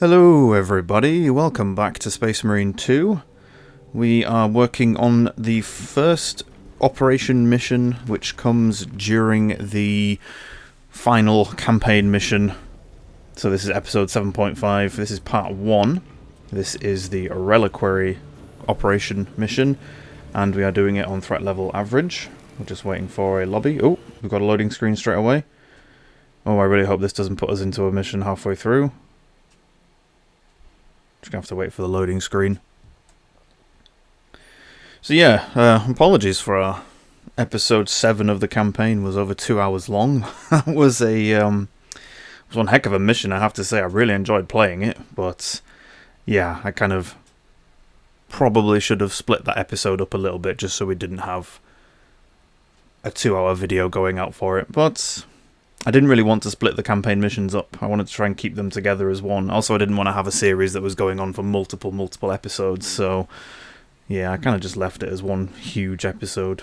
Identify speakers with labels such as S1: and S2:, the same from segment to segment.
S1: Hello everybody, welcome back to Space Marine 2. We are working on the first operation mission, which comes during the final campaign mission. So this is episode 7.5, this is part 1. This is the Reliquary operation mission, and we are doing it on threat level average. We're just waiting for a lobby. Oh, we've got a loading screen straight away. Oh, I really hope this doesn't put us into a mission halfway through. Just gonna have to wait for the loading screen. So yeah, apologies for our episode 7 of the campaign was over 2 hours long. That was one heck of a mission, I have to say. I really enjoyed playing it, but yeah, I kind of probably should have split that episode up a little bit just so we didn't have a 2-hour video going out for it, but I didn't really want to split the campaign missions up. I wanted to try and keep them together as one. Also, I didn't want to have a series that was going on for multiple episodes, so yeah, I kind of just left it as one huge episode.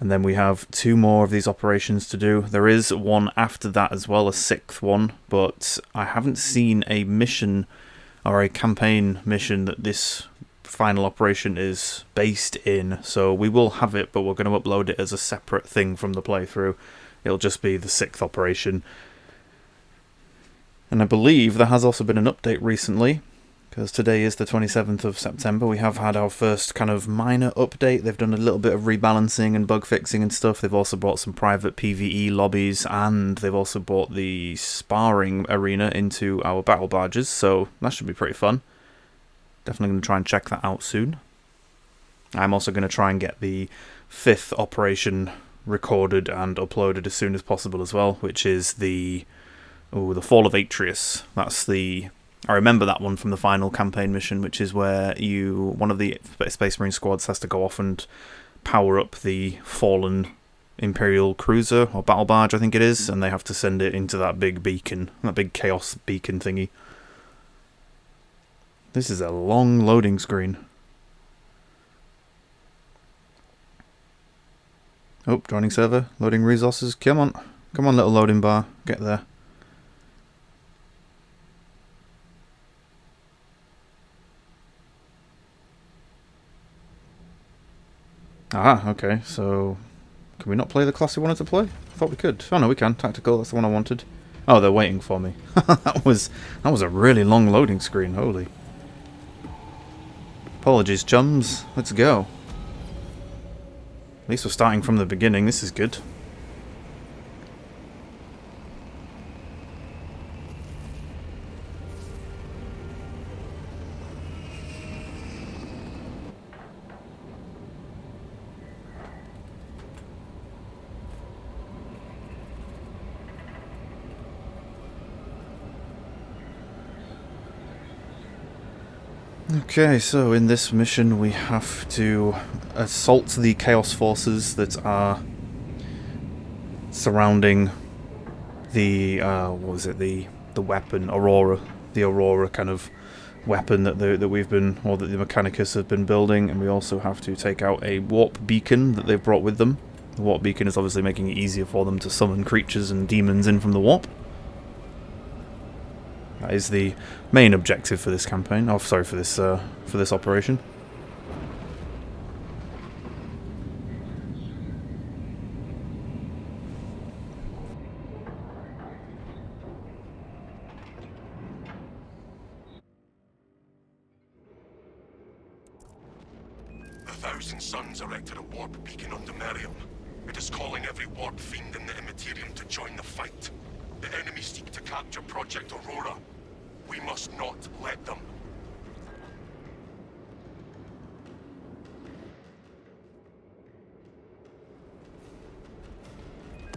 S1: And then we have 2 more of these operations to do. There is one after that as well, a 6th one, but I haven't seen a mission or a campaign mission that this final operation is based in, so we will have it, but we're going to upload it as a separate thing from the playthrough. It'll just be the 6th operation. And I believe there has also been an update recently, because today is the 27th of September. We have had our first kind of minor update. They've done a little bit of rebalancing and bug fixing and stuff. They've also brought some private PvE lobbies, and they've also brought the sparring arena into our battle barges, so that should be pretty fun. Definitely going to try and check that out soon. I'm also going to try and get the 5th operation recorded and uploaded as soon as possible as well, which is the Fall of Atreus. That's the... I remember that one from the final campaign mission, which is where one of the Space Marine squads has to go off and power up the fallen Imperial cruiser, or battle barge I think it is, and they have to send it into that big beacon, that big chaos beacon thingy. This is a long loading screen. Oh, joining server, loading resources. Come on, little loading bar, get there. Ah, okay, so can we not play the class we wanted to play? I thought we could. Oh no, we can. Tactical, that's the one I wanted. Oh, they're waiting for me. that was a really long loading screen, holy. Apologies, chums. Let's go. At least we're starting from the beginning, this is good. Okay, so in this mission we have to assault the Chaos forces that are surrounding the, the weapon, Aurora. The Aurora kind of weapon that we've been, or that the Mechanicus have been building, and we also have to take out a warp beacon that they've brought with them. The warp beacon is obviously making it easier for them to summon creatures and demons in from the warp. That is the main objective for this campaign. Oh, sorry, for this operation.
S2: The Thousand Suns erected a warp beacon on Demerium. It is calling every warp fiend in the Immaterium to join the fight. The enemy seek to capture Project Aurora. We must not let them.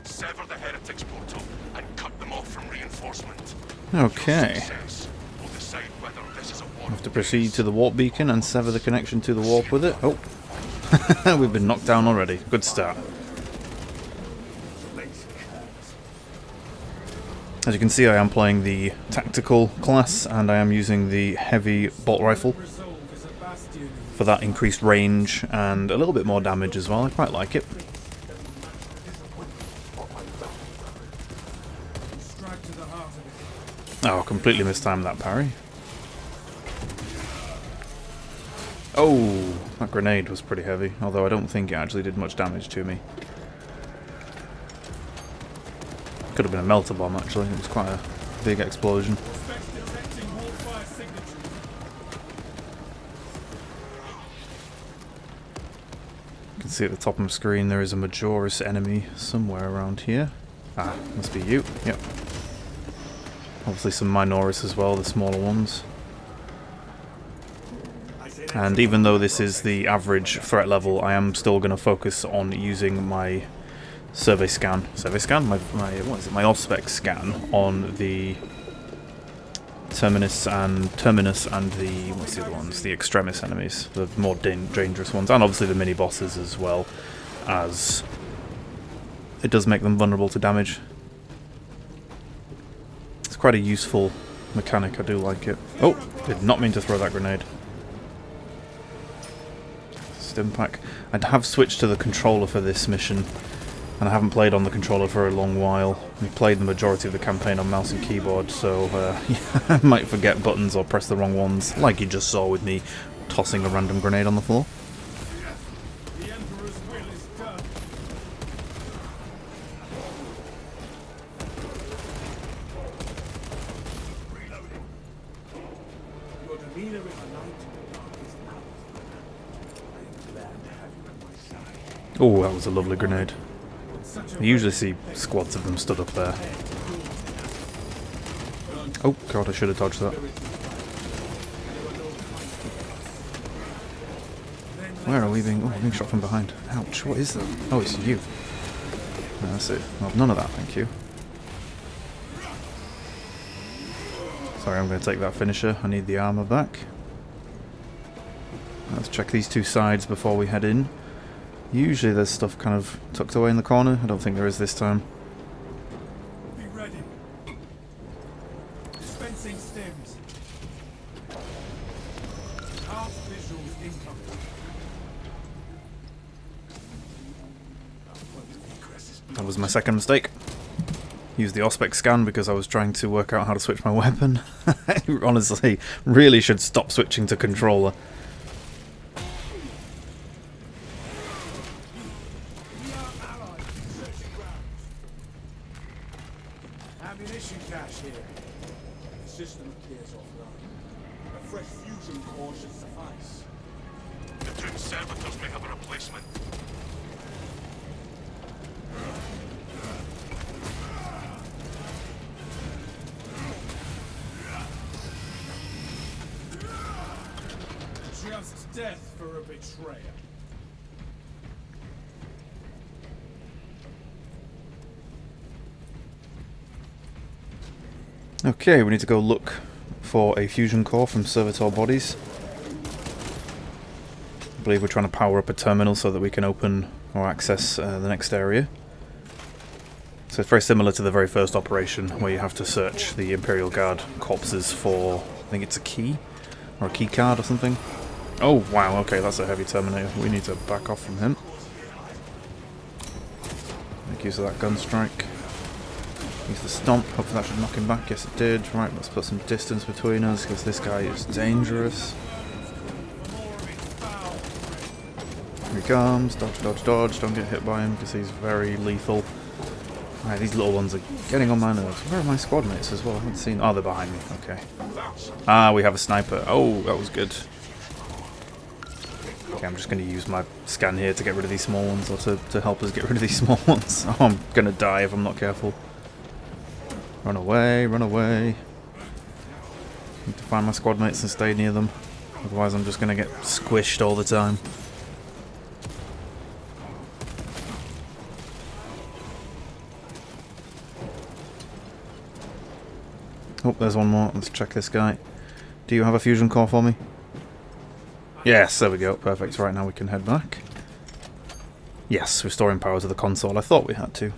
S2: Sever the Heretics portal and cut them off from reinforcement.
S1: Okay. We have to proceed to the warp beacon and sever the connection to the warp with it. Oh. We've been knocked down already. Good start. As you can see, I am playing the tactical class, and I am using the heavy bolt rifle for that increased range and a little bit more damage as well. I quite like it. Oh, completely mistimed that parry. Oh, that grenade was pretty heavy, although I don't think it actually did much damage to me. Could have been a melter bomb actually, it was quite a big explosion. You can see at the top of my screen there is a Majoris enemy somewhere around here. Ah, must be you, yep. Obviously some Minoris as well, the smaller ones. And even though this is the average threat level, I am still going to focus on using my survey scan. Survey scan? My what is it? My Auspex scan on the Terminus and the what's the other ones? The Extremis enemies, the more dangerous ones, and obviously the mini bosses as well, as it does make them vulnerable to damage. It's quite a useful mechanic. I do like it. Oh, did not mean to throw that grenade. Stimpack. I have switched to the controller for this mission, and I haven't played on the controller for a long while. We played the majority of the campaign on mouse and keyboard, so yeah, I might forget buttons or press the wrong ones, like you just saw with me tossing a random grenade on the floor.
S3: The Emperor's will is done. Reloading. Your demeanor is a light in the darkest hour. I am glad to have you at my side.
S1: Oh, that was a lovely grenade. I usually see squads of them stood up there. Oh god, I should have dodged that. Where are we being... Oh, I'm being shot from behind. Ouch, what is that? Oh, it's you. No, that's it. Well, none of that, thank you. Sorry, I'm going to take that finisher. I need the armor back. Let's check these two sides before we head in. Usually there's stuff kind of tucked away in the corner. I don't think there is this time.
S3: Be ready. Dispensing stims. Half visuals incoming.
S1: That was my second mistake. Used the Auspex scan because I was trying to work out how to switch my weapon. I honestly really should stop switching to controller.
S3: Ammunition cache here. The system appears offline. A fresh fusion core should suffice.
S2: The two servitors may have a replacement.
S3: Just death for a betrayer.
S1: Okay, we need to go look for a fusion core from servitor bodies. I believe we're trying to power up a terminal so that we can open or access the next area. So it's very similar to the very first operation where you have to search the Imperial Guard corpses for, I think it's a key or a key card or something. Oh wow, okay, that's a heavy Terminator. We need to back off from him. Make use of that gun strike. Use the stomp, hopefully that should knock him back. Yes it did. Right, let's put some distance between us because this guy is dangerous. Here he comes, dodge, dodge, dodge. Don't get hit by him because he's very lethal. Right, these little ones are getting on my nerves. Where are my squad mates as well? I haven't seen... Oh, they're behind me. Okay. Ah, we have a sniper. Oh, that was good. Okay, I'm just going to use my scan here to get rid of these small ones, or to help us get rid of these small ones. Oh, I'm going to die if I'm not careful. Run away, run away. Need to find my squad mates and stay near them. Otherwise I'm just going to get squished all the time. Oh, there's one more. Let's check this guy. Do you have a fusion core for me? Yes, there we go. Perfect. Right, now we can head back. Yes, restoring power to the console. I thought we had to.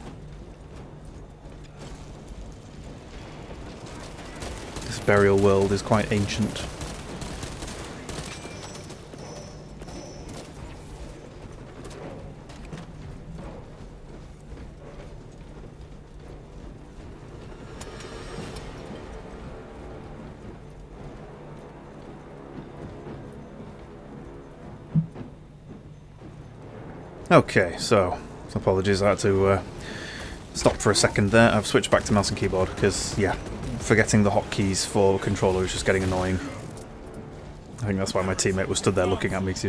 S1: This burial world is quite ancient. Okay, so apologies, I had to stop for a second there. I've switched back to mouse and keyboard because, yeah, forgetting the hotkeys for controller is just getting annoying. I think that's why my teammate was stood there looking at me, because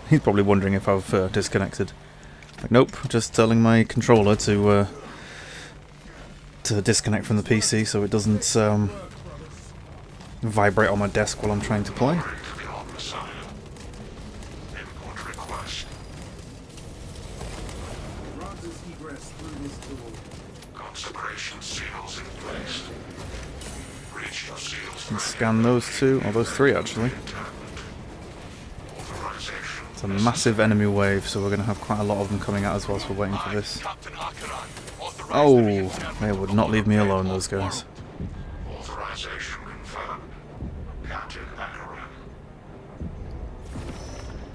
S1: he's probably wondering if I've disconnected. Like, nope, just telling my controller to disconnect from the PC so it doesn't vibrate on my desk while I'm trying to play. And scan those two, or those three actually. It's a massive enemy wave, so we're going to have quite a lot of them coming at us whilst we're waiting for this. Oh, they would not leave me alone, those guys.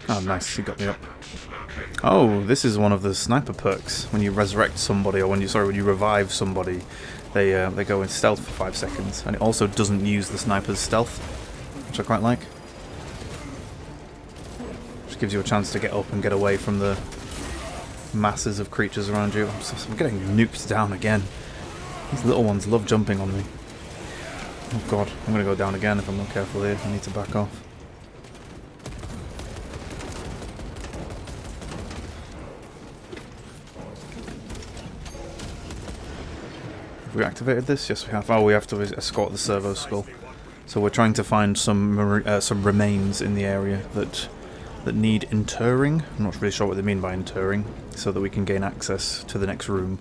S1: Oh, nice, he got me up. Oh, this is one of the sniper perks. When you resurrect somebody, or when you revive somebody, they go in stealth for 5 seconds, and it also doesn't use the sniper's stealth, which I quite like. Just gives you a chance to get up and get away from the masses of creatures around you. I'm getting nuked down again. These little ones love jumping on me. Oh god, I'm going to go down again if I'm not careful here. I need to back off. Have we activated this? Yes, we have. Oh, we have to escort the servo skull. So we're trying to find some remains in the area that need interring. I'm not really sure what they mean by interring, so that we can gain access to the next room.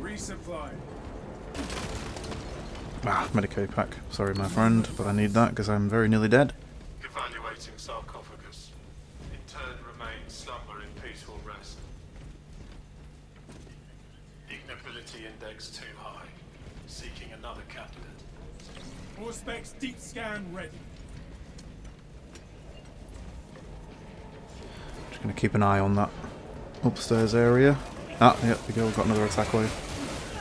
S3: Resupply.
S1: Ah, Medicaid pack. Sorry, my friend, but I need that because I'm very nearly dead.
S4: Evaluating sarcophagus. Interred remains slumber in peaceful rest. Ignobility index too high. Seeking another candidate.
S3: All specs deep scan ready.
S1: Just going to keep an eye on that upstairs area. Ah, yep, we go. We've got another attack wave.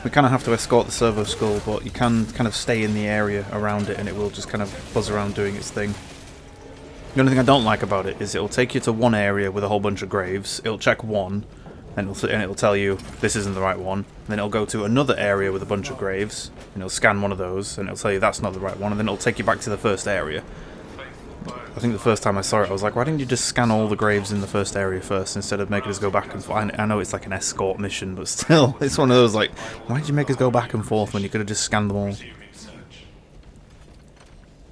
S1: We kind of have to escort the servo skull, but you can kind of stay in the area around it and it will just kind of buzz around doing its thing. The only thing I don't like about it is it'll take you to one area with a whole bunch of graves, it'll check one, and it'll tell you this isn't the right one, and then it'll go to another area with a bunch of graves, and it'll scan one of those, and it'll tell you that's not the right one, and then it'll take you back to the first area. I think the first time I saw it, I was like, why didn't you just scan all the graves in the first area first instead of making us go back and forth? I know it's like an escort mission, but still, it's one of those like, why did you make us go back and forth when you could have just scanned them all?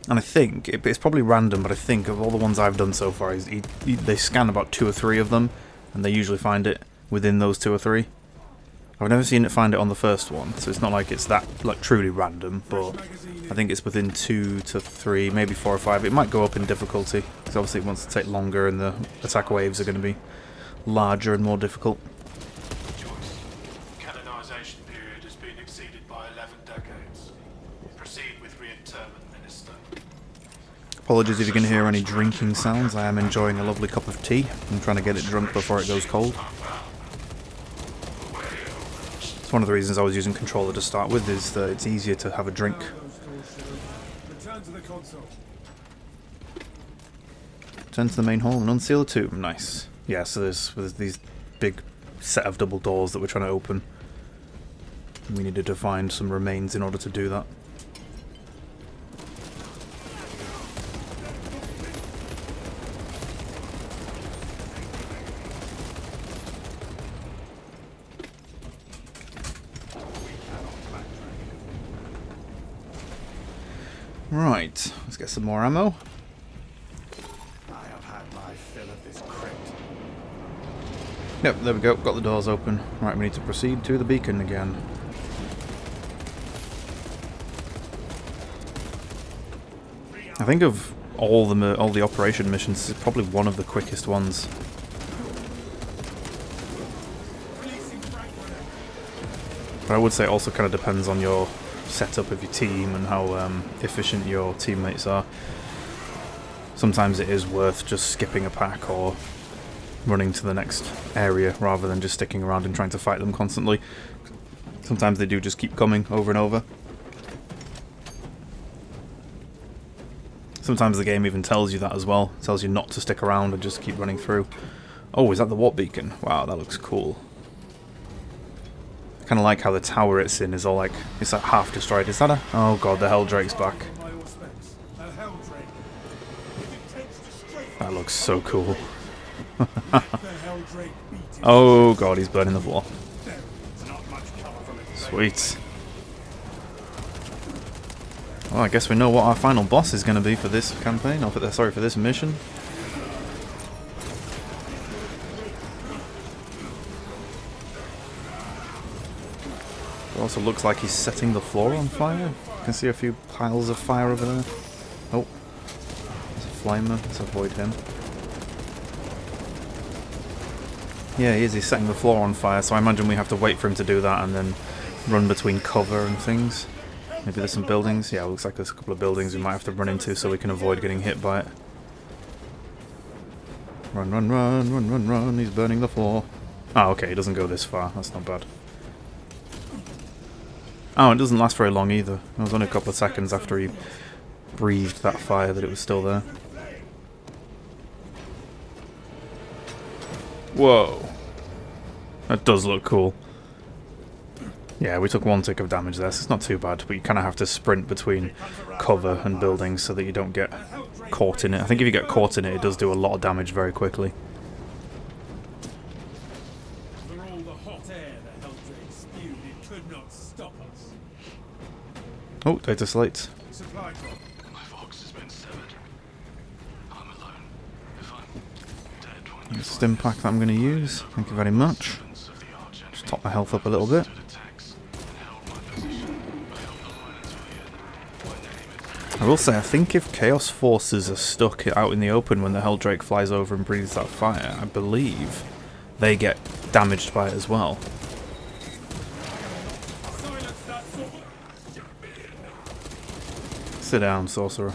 S1: And I think, it's probably random, but I think of all the ones I've done so far, they scan about 2 or 3 of them, and they usually find it within those 2 or 3. I've never seen it find it on the first one, so it's not like it's that like truly random, but I think it's within 2 to 3, maybe 4 or 5. It might go up in difficulty, because obviously it wants to take longer and the attack waves are going to be larger and more difficult.
S4: Canonization period has been exceeded by 11 decades. Proceed with reinterment, Minister.
S1: Apologies if you can hear any drinking sounds. I am enjoying a lovely cup of tea. I'm trying to get it drunk before it goes cold. It's one of the reasons I was using controller to start with, is that it's easier to have a drink.
S3: Return to the console.
S1: Turn to the main hall and unseal the tomb. Nice. Yeah, so there's these big set of double doors that we're trying to open. We needed to find some remains in order to do that. Right, let's get some more ammo.
S3: I have had my fill of this crypt.
S1: Yep, there we go, got the doors open. Right, we need to proceed to the beacon again. I think of all the operation missions, this is probably one of the quickest ones. But I would say it also kind of depends on your setup of your team and how efficient your teammates are. Sometimes it is worth just skipping a pack or running to the next area rather than just sticking around and trying to fight them constantly. Sometimes they do just keep coming over and over. Sometimes the game even tells you that as well. It tells you not to stick around and just keep running through. Oh, is that the warp beacon? Wow, that looks cool. I kind of like how the tower it's in is all like, it's like half destroyed. Is that a... Oh god, the Helldrake's back. That looks so cool. Oh god, he's burning the floor. Sweet. Well, I guess we know what our final boss is going to be for this campaign, or for, sorry, for this mission. It also looks like he's setting the floor on fire. You can see a few piles of fire over there. Oh, there's a flamer. Let's avoid him. Yeah, he is. He's setting the floor on fire, so I imagine we have to wait for him to do that and then run between cover and things. Maybe there's some buildings. Yeah, it looks like there's a couple of buildings we might have to run into so we can avoid getting hit by it. Run, run, run, run, run, run. He's burning the floor. Oh, okay, he doesn't go this far. That's not bad. Oh, it doesn't last very long either. It was only a couple of seconds after he breathed that fire that it was still there. Whoa. That does look cool. Yeah, we took 1 tick of damage there, so it's not too bad, but you kind of have to sprint between cover and buildings so that you don't get caught in it. I think if you get caught in it, it does do a lot of damage very quickly.
S3: For all the hot air the Helldrake spewed, it could not stop us.
S1: Oh, data slate.
S3: Supply drop.
S4: My vox has been severed. I'm alone. If I'm dead when
S1: Stim pack that I'm going to use. Thank you very much. Just top my health up a little bit. I will say, I think if Chaos Forces are stuck out in the open when the Helldrake flies over and breathes that fire, I believe they get damaged by it as well. Sit down, sorcerer.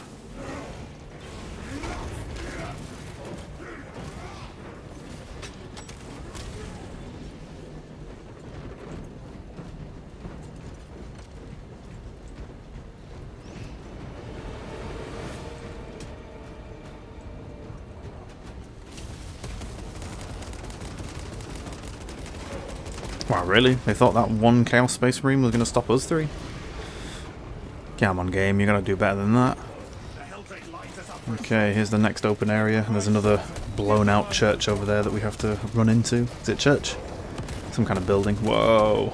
S1: Wow, really? They thought that one Chaos Space Marine was going to stop us three? Come on, game, you're going to do better than that. Okay, here's the next open area. And there's another blown out church over there that we have to run into. Is it church? Some kind of building. Whoa.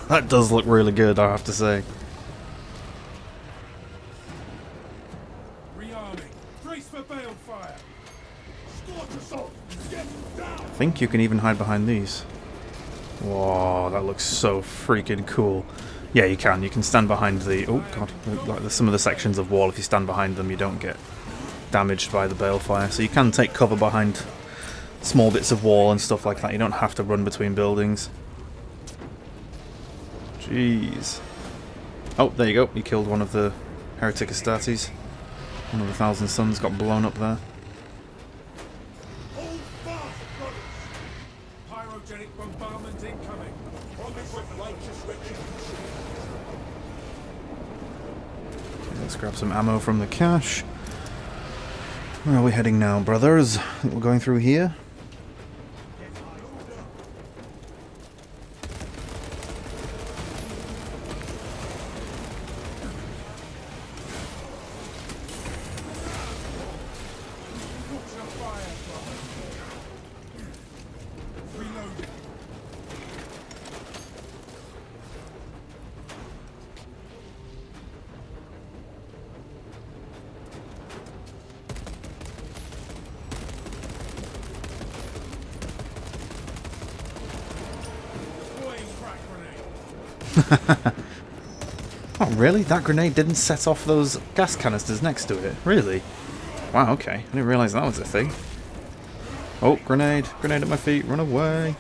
S1: That does look really good, I have to say.
S3: Rearming. Brace for balefire. Scorch assault. Get down.
S1: I think you can even hide behind these. Whoa, that looks so freaking cool. Yeah, you can. You can stand behind the... Oh, God. Like there's some of the sections of wall, if you stand behind them, you don't get damaged by the balefire. So you can take cover behind small bits of wall and stuff like that. You don't have to run between buildings. Jeez. Oh, there you go. You killed one of the Heretic Astartes. One of the Thousand Suns got blown up there.
S3: Hold fast, brothers. Pyrogenic bombardment incoming. Promise with righteous retribution.
S1: Let's grab some ammo from the cache. Where are we heading now, brothers? I think we're going through here. Oh, really? That grenade didn't set off those gas canisters next to it? Really? Wow, okay. I didn't realise that was a thing. Oh, grenade. Grenade at my feet. Run away.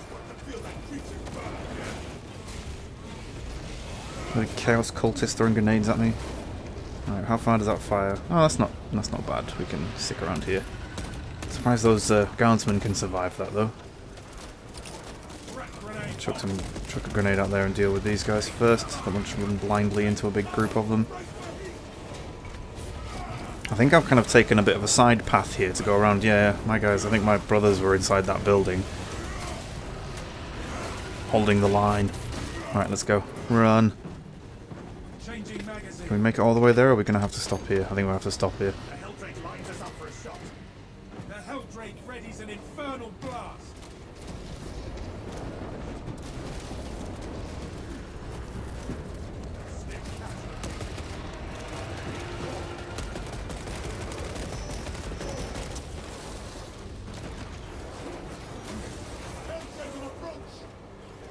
S1: The Chaos Cultist throwing grenades at me. Alright, how far does that fire? Oh, that's not bad. We can stick around here. Surprised those guardsmen can survive that, though. Chuck a grenade out there and deal with these guys first. Don't want to run blindly into a big group of them. I think I've kind of taken a bit of a side path here to go around. Yeah, my guys, I think my brothers were inside that building. Holding the line. Alright, let's go. Run.
S3: Changing magazine.
S1: Can we make it all the way there, or are we going to have to stop here? I think we'll have to stop here.
S3: The Helldrake lines us up for a shot. The Helldrake readies an infernal blast.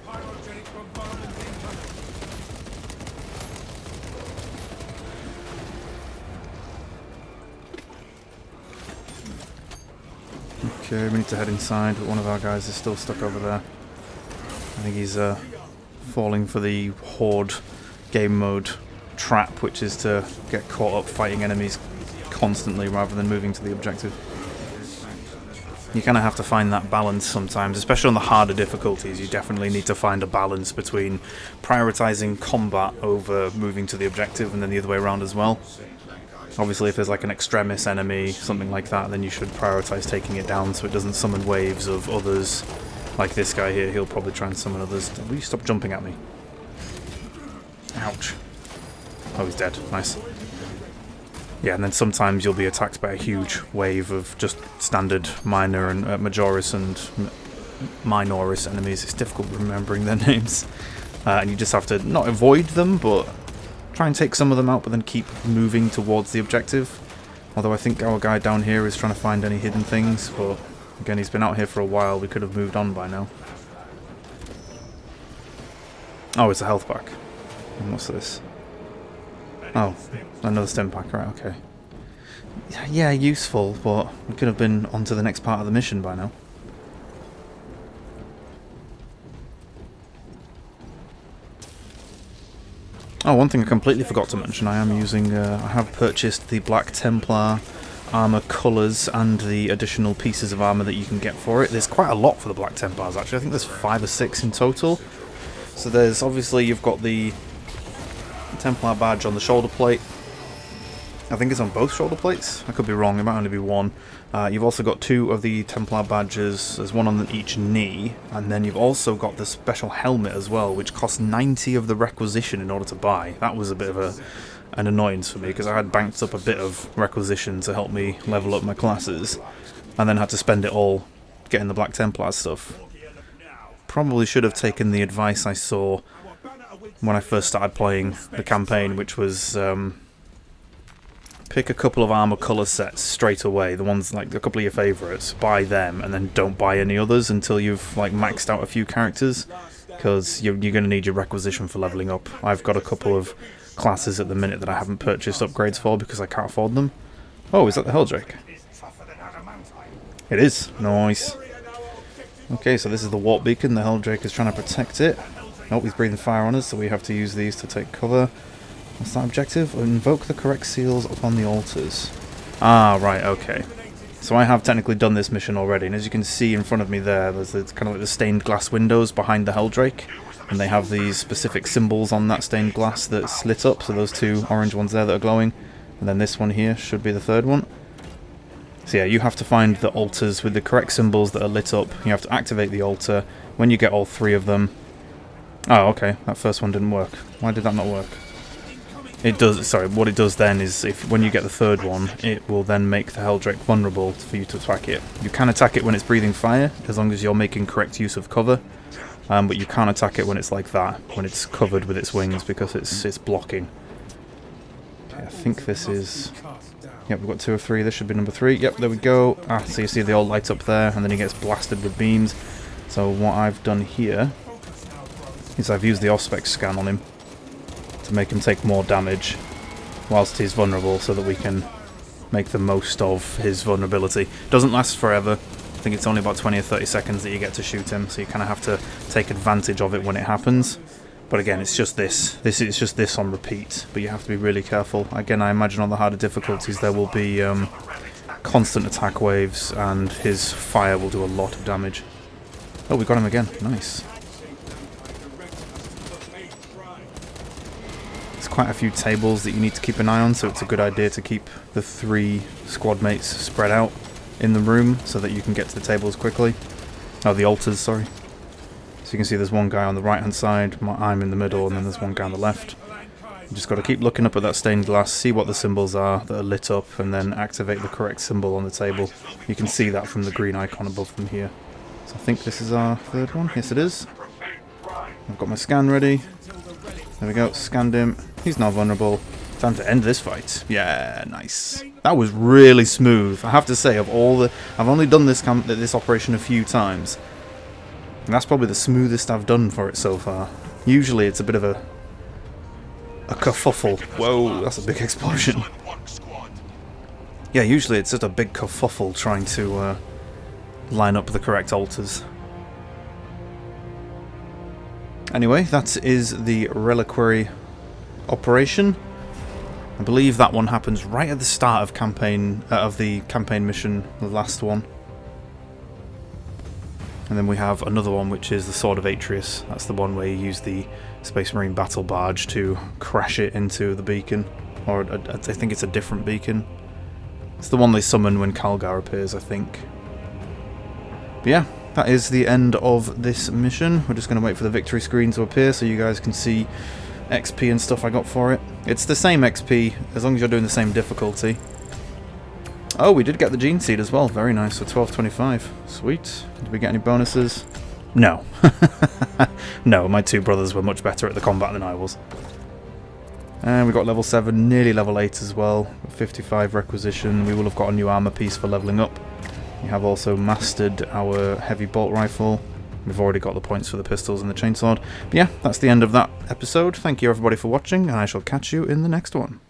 S3: Pyrogenic bombardment incoming.
S1: Okay, we need to head inside, but one of our guys is still stuck over there. I think he's falling for the Horde game mode trap, which is to get caught up fighting enemies constantly rather than moving to the objective. You kind of have to find that balance sometimes, especially on the harder difficulties. You definitely need to find a balance between prioritizing combat over moving to the objective, and then the other way around as well. Obviously, if there's like an extremis enemy, something like that, then you should prioritize taking it down so it doesn't summon waves of others. Like this guy here, he'll probably try and summon others. Will you stop jumping at me? Ouch. Oh, he's dead. Nice. Yeah, and then sometimes you'll be attacked by a huge wave of just standard minor and Majoris and Minoris enemies. It's difficult remembering their names. And you just have to not avoid them, but try and take some of them out, but then keep moving towards the objective. Although I think our guy down here is trying to find any hidden things, but again, he's been out here for a while. We could have moved on by now. Oh, it's a health pack. And what's this? Oh, another stim pack. Right, okay. Yeah, useful, but we could have been on to the next part of the mission by now. Oh, one thing I completely forgot to mention, I have purchased the Black Templar armor colours and the additional pieces of armor that you can get for it. There's quite a lot for the Black Templars, actually. I think there's 5 or 6 in total. So there's, obviously, you've got the Templar badge on the shoulder plate. I think it's on both shoulder plates. I could be wrong, it might only be one. You've also got 2 of the Templar badges. There's one on each knee, and then you've also got the special helmet as well, which costs 90 of the requisition in order to buy. That was a bit of an annoyance for me, because I had banked up a bit of requisition to help me level up my classes, and then had to spend it all getting the Black Templar stuff. Probably should have taken the advice I saw when I first started playing the campaign, which was pick a couple of armor color sets straight away, the ones like a couple of your favorites, buy them, and then don't buy any others until you've like maxed out a few characters, because you're going to need your requisition for leveling up. I've got a couple of classes at the minute that I haven't purchased upgrades for because I can't afford them. Oh, is that the Helldrake? It is. Nice. Okay, so this is the warp beacon. The Helldrake is trying to protect it. Oh, he's breathing fire on us, so we have to use these to take cover. What's that objective? Invoke the correct seals upon the altars. Ah, right, okay. So I have technically done this mission already, and as you can see in front of me there, there's kind of like the stained glass windows behind the Helldrake, and they have these specific symbols on that stained glass that's lit up, so those 2 orange ones there that are glowing, and then this one here should be the 3rd one. So yeah, you have to find the altars with the correct symbols that are lit up. You have to activate the altar. When you get all 3 of them... Oh, okay, that first one didn't work. Why did that not work? It does, sorry, what it does then is, when you get the 3rd one, it will then make the Helldrake vulnerable for you to attack it. You can attack it when it's breathing fire, as long as you're making correct use of cover, but you can't attack it when it's like that, when it's covered with its wings, because it's blocking. Okay, I think this is... Yep, we've got 2 of 3, this should be number 3. Yep, there we go. Ah, so you see they all light up there, and then he gets blasted with beams. So what I've done here is I've used the Auspex scan on him to make him take more damage whilst he's vulnerable, so that we can make the most of his vulnerability. Doesn't last forever. I think it's only about 20 or 30 seconds that you get to shoot him, so you kind of have to take advantage of it when it happens. But again, it's just this. It's just this on repeat, but you have to be really careful. Again, I imagine on the harder difficulties there will be constant attack waves, and his fire will do a lot of damage. Oh, we got him quite a few tables that you need to keep an eye on, so it's a good idea to keep the 3 squad mates spread out in the room so that you can get to the tables quickly. Oh, the altars, sorry. So you can see there's one guy on the right hand side, I'm in the middle, and then there's one guy on the left. You just got to keep looking up at that stained glass, see what the symbols are that are lit up, and then activate the correct symbol on the table. You can see that from the green icon above them here. So I think this is our 3rd one. Yes, it is. I've got my scan ready. There we go, scanned him. He's not vulnerable. Time to end this fight. Yeah, nice. That was really smooth. I have to say, of all the... I've only done this operation a few times. And that's probably the smoothest I've done for it so far. Usually it's a bit of a kerfuffle. Whoa, that's a big explosion. Yeah, usually it's just a big kerfuffle trying to line up the correct altars. Anyway, that is the Reliquary operation. I believe that one happens right at the start of the campaign mission, the last one. And then we have another one, which is the Sword of Atreus. That's the one where you use the Space Marine battle barge to crash it into the beacon. Or I think it's a different beacon. It's the one they summon when Calgar appears, I think. But yeah, that is the end of this mission. We're just going to wait for the victory screen to appear so you guys can see XP and stuff I got for it. It's the same XP, as long as you're doing the same difficulty. Oh, we did get the Gene Seed as well. Very nice, so 1225. Sweet. Did we get any bonuses? No. No, my 2 brothers were much better at the combat than I was. And we got level 7, nearly level 8 as well. 55 requisition. We will have got a new armor piece for leveling up. We have also mastered our heavy bolt rifle. We've already got the points for the pistols and the chainsword. But yeah, that's the end of that episode. Thank you everybody for watching, and I shall catch you in the next one.